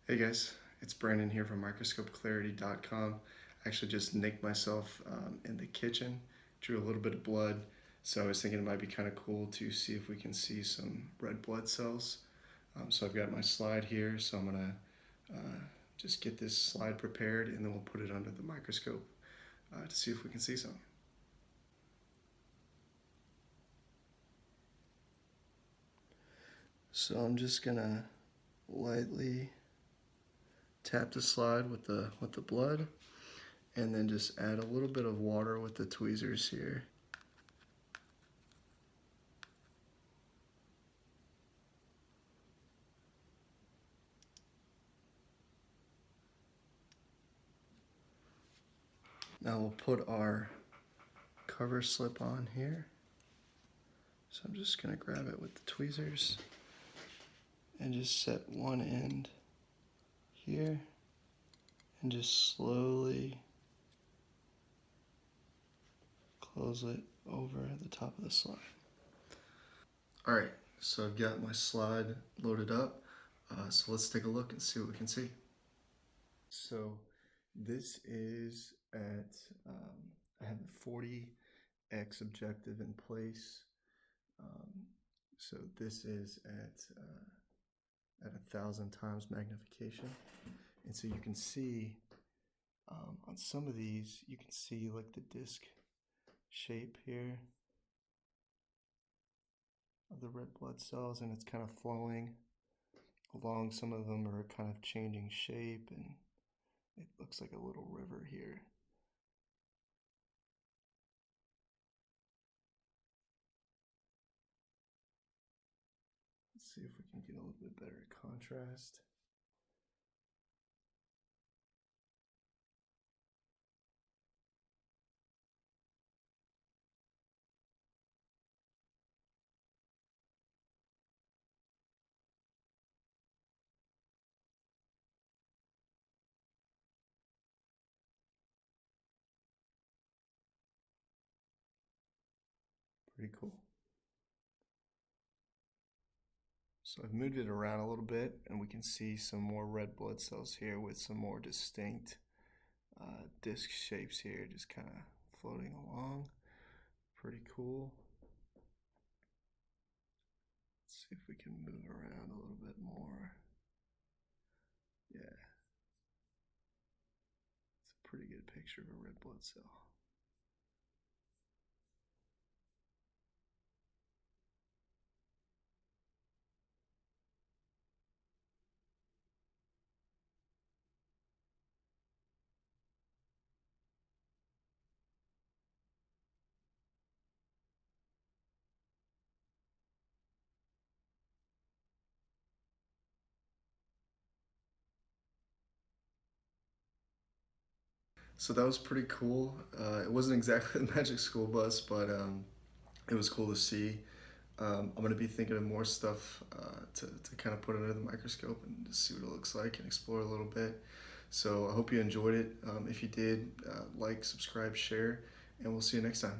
Hey guys, it's Brandon here from microscopeclarity.com. I actually just nicked myself in the kitchen, drew a little bit of blood, so I was thinking it might be kind of cool to see if we can see some red blood cells. So I've got my slide here, so I'm gonna just get this slide prepared and then we'll put it under the microscope to see if we can see some. So I'm just gonna lightly tap the slide with the blood, and then just add a little bit of water with the tweezers here. Now we'll put our cover slip on here. So I'm just gonna grab it with the tweezers and just set one end here and just slowly close it over the top of the slide. All right, so I've got my slide loaded up. So let's take a look and see what we can see. So this is at, I have the 40x objective in place. So this is at 1,000 times magnification. And so you can see on some of these, you can see like the disc shape here of the red blood cells, and it's kind of flowing along. Some of them are kind of changing shape, and it looks like a little river here. Let's see if we can get a little bit better contrast. Pretty cool. So I've moved it around a little bit, and we can see some more red blood cells here with some more distinct disc shapes here, just kind of floating along. Pretty cool. Let's see if we can move around a little bit more. Yeah, it's a pretty good picture of a red blood cell. So that was pretty cool. It wasn't exactly the magic school bus, but it was cool to see. I'm gonna be thinking of more stuff to kind of put under the microscope and just see what it looks like and explore a little bit. So I hope you enjoyed it. If you did, like, subscribe, share, and we'll see you next time.